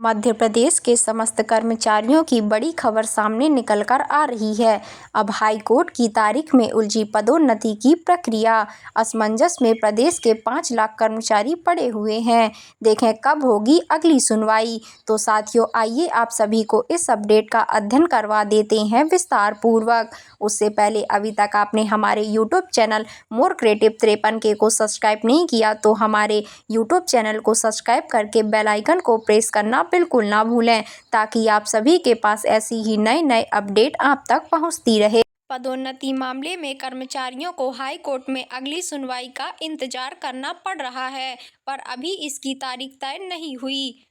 मध्य प्रदेश के समस्त कर्मचारियों की बड़ी खबर सामने निकल कर आ रही है। अब हाईकोर्ट की तारीख में उलझी पदोन्नति की प्रक्रिया। असमंजस में प्रदेश के 5 लाख कर्मचारी पड़े हुए हैं। देखें कब होगी अगली सुनवाई। तो साथियों, आइए आप सभी को इस अपडेट का अध्ययन करवा देते हैं विस्तार पूर्वक। उससे पहले अभी तक आपने हमारे यूट्यूब चैनल मोर क्रिएटिव 53 के को सब्सक्राइब नहीं किया तो हमारे यूट्यूब चैनल को सब्सक्राइब करके बेल आइकन को प्रेस करना बिल्कुल ना भूलें, ताकि आप सभी के पास ऐसी ही नए अपडेट आप तक पहुंचती रहे। पदोन्नति मामले में कर्मचारियों को हाई कोर्ट में अगली सुनवाई का इंतजार करना पड़ रहा है, पर अभी इसकी तारीख तय नहीं हुई।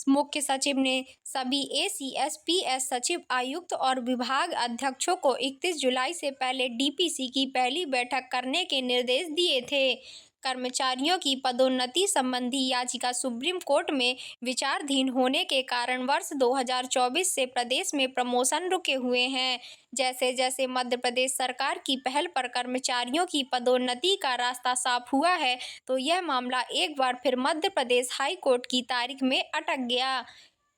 मुख्य सचिव ने सभी एसीएस, पीएस सचिव, आयुक्त और विभाग अध्यक्षों को 31 जुलाई से पहले डीपीसी की पहली बैठक करने के निर्देश दिए थे। कर्मचारियों की पदोन्नति संबंधी याचिका सुप्रीम कोर्ट में विचाराधीन होने के कारण वर्ष 2024 से प्रदेश में प्रमोशन रुके हुए हैं। जैसे जैसे मध्य प्रदेश सरकार की पहल पर कर्मचारियों की पदोन्नति का रास्ता साफ हुआ है, तो यह मामला एक बार फिर मध्य प्रदेश हाई कोर्ट की तारीख में अटक गया।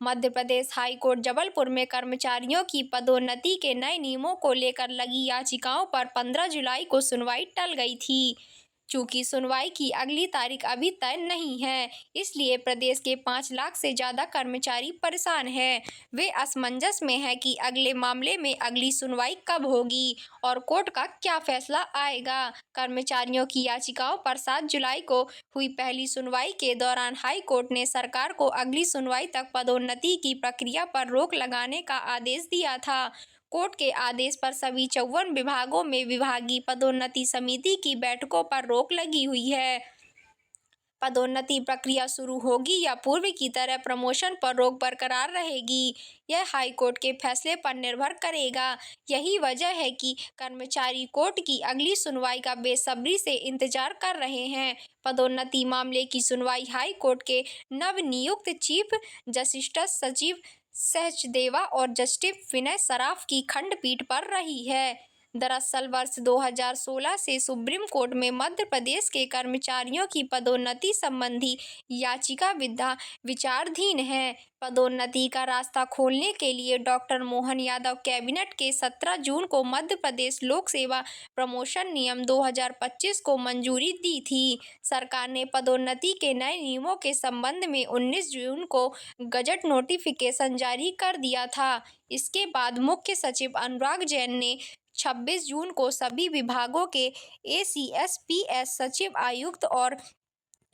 मध्य प्रदेश हाई कोर्ट जबलपुर में कर्मचारियों की पदोन्नति के नए नियमों को लेकर लगी याचिकाओं पर 15 जुलाई को सुनवाई टल गई थी। चूंकि सुनवाई की अगली तारीख अभी तय नहीं है, इसलिए प्रदेश के 5 लाख से ज्यादा कर्मचारी परेशान हैं। वे असमंजस में हैं कि अगले मामले में अगली सुनवाई कब होगी और कोर्ट का क्या फैसला आएगा। कर्मचारियों की याचिकाओं पर 7 जुलाई को हुई पहली सुनवाई के दौरान हाई कोर्ट ने सरकार को अगली सुनवाई तक पदोन्नति की प्रक्रिया पर रोक लगाने का आदेश दिया था। कोर्ट के आदेश पर सभी 54 विभागों में विभागीय पदोन्नति समिति की बैठकों पर रोक लगी हुई है। पदोन्नति प्रक्रिया शुरू होगी या पूर्व की तरह प्रमोशन पर रोक बरकरार रहेगी, यह हाईकोर्ट के फैसले पर निर्भर करेगा। यही वजह है कि कर्मचारी कोर्ट की अगली सुनवाई का बेसब्री से इंतजार कर रहे हैं। पदोन्नति मामले की सुनवाई हाई कोर्ट के नवनियुक्त चीफ जस्टिस सचिव सहचदेवा और जस्टिस विनय सराफ की खंडपीठ पर रही है। दरअसल वर्ष 2016 से सुप्रीम कोर्ट में मध्य प्रदेश के कर्मचारियों की पदोन्नति संबंधी याचिका विचाराधीन है। पदोन्नति का रास्ता खोलने के लिए डॉक्टर मोहन यादव कैबिनेट के 17 जून को मध्य प्रदेश लोक सेवा प्रमोशन नियम 2025 को मंजूरी दी थी। सरकार ने पदोन्नति के नए नियमों के संबंध में 19 जून को गजट नोटिफिकेशन जारी कर दिया था। इसके बाद मुख्य सचिव अनुराग जैन ने 26 जून को सभी विभागों के एसीएस, पीएस सचिव, आयुक्त और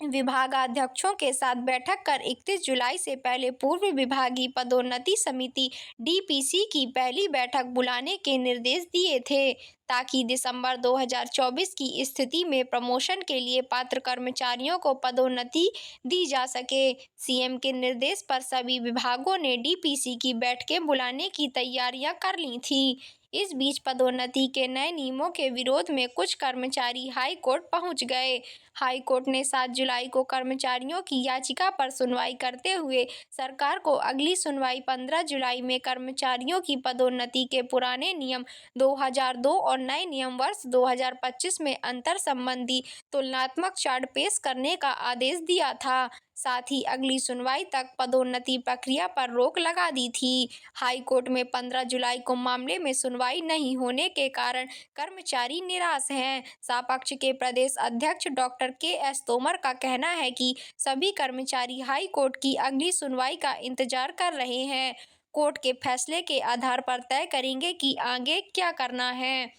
विभागाध्यक्षों के साथ बैठक कर 31 जुलाई से पहले पूर्व विभागीय पदोन्नति समिति डीपीसी की पहली बैठक बुलाने के निर्देश दिए थे, ताकि दिसंबर 2024 की स्थिति में प्रमोशन के लिए पात्र कर्मचारियों को पदोन्नति दी जा सके। सीएम के निर्देश पर सभी विभागों ने डीपीसी की बैठकें बुलाने की तैयारियां कर ली थी। इस बीच पदोन्नति के नए नियमों के विरोध में कुछ कर्मचारी हाई कोर्ट पहुंच गए। हाई कोर्ट ने 7 जुलाई को कर्मचारियों की याचिका पर सुनवाई करते हुए सरकार को अगली सुनवाई 15 जुलाई में कर्मचारियों की पदोन्नति के पुराने नियम 2002 और नए नियम वर्ष 2025 में अंतर संबंधी तुलनात्मक चार्ट पेश करने का आदेश दिया था। साथ ही अगली सुनवाई तक पदोन्नति प्रक्रिया पर रोक लगा दी थी। हाई कोर्ट में 15 जुलाई को मामले में सुनवाई नहीं होने के कारण कर्मचारी निराश हैं। सपक्ष के प्रदेश अध्यक्ष डॉक्टर के.एस. तोमर का कहना है कि सभी कर्मचारी हाई कोर्ट की अगली सुनवाई का इंतजार कर रहे हैं। कोर्ट के फैसले के आधार पर तय करेंगे कि आगे क्या करना है।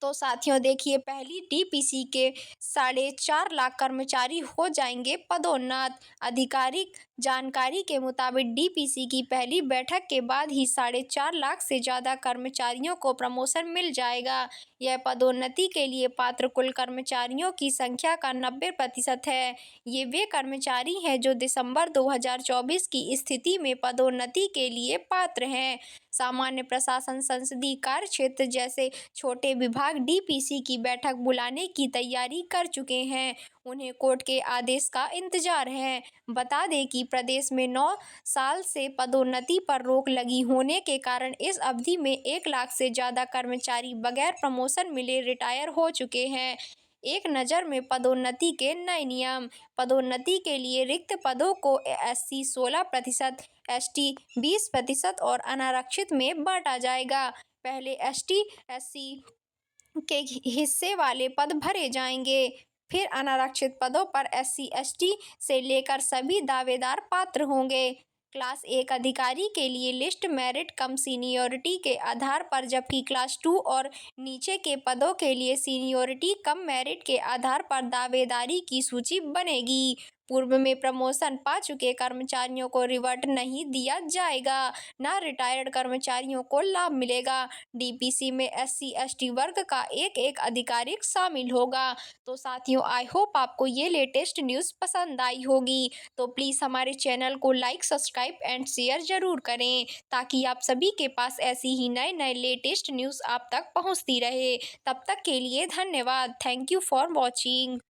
तो साथियों देखिए, पहली डीपीसी के 4.5 लाख कर्मचारी हो जाएंगे पदोन्नत। आधिकारिक जानकारी के मुताबिक डीपीसी की पहली बैठक के बाद ही 4.5 लाख से ज़्यादा कर्मचारियों को प्रमोशन मिल जाएगा। यह पदोन्नति के लिए पात्र कुल कर्मचारियों की संख्या का 90% है। ये वे कर्मचारी हैं जो दिसंबर 2024 की स्थिति में पदोन्नति के लिए पात्र हैं। सामान्य प्रशासन, संसदीय कार्य क्षेत्र जैसे छोटे विभाग डीपीसी की बैठक बुलाने की तैयारी कर चुके हैं। उन्हें कोर्ट के आदेश का इंतजार है। बता दें कि प्रदेश में 9 साल से पदोन्नति पर रोक लगी होने के कारण इस अवधि में 1 लाख से ज़्यादा कर्मचारी बगैर प्रमोशन मिले रिटायर हो चुके हैं। एक नज़र में पदोन्नति के नए नियम। पदोन्नति के लिए रिक्त पदों को SC 16%, ST 20% और अनारक्षित में बांटा जाएगा। पहले ST SC के हिस्से वाले पद भरे जाएंगे, फिर अनारक्षित पदों पर SC ST से लेकर सभी दावेदार पात्र होंगे। क्लास 1 अधिकारी के लिए लिस्ट मेरिट कम सीनियोरिटी के आधार पर, जबकि क्लास 2 और नीचे के पदों के लिए सीनियोरिटी कम मेरिट के आधार पर दावेदारी की सूची बनेगी। पूर्व में प्रमोशन पा चुके कर्मचारियों को रिवर्ट नहीं दिया जाएगा, न रिटायर्ड कर्मचारियों को लाभ मिलेगा। DPC में SC ST वर्ग का एक अधिकारी शामिल होगा। तो साथियों, आई होप आपको ये लेटेस्ट न्यूज़ पसंद आई होगी। तो प्लीज़ हमारे चैनल को लाइक, सब्सक्राइब एंड शेयर ज़रूर करें, ताकि आप सभी के पास ऐसी ही नए लेटेस्ट न्यूज़ आप तक पहुँचती रहे। तब तक के लिए धन्यवाद। Thank you for watching.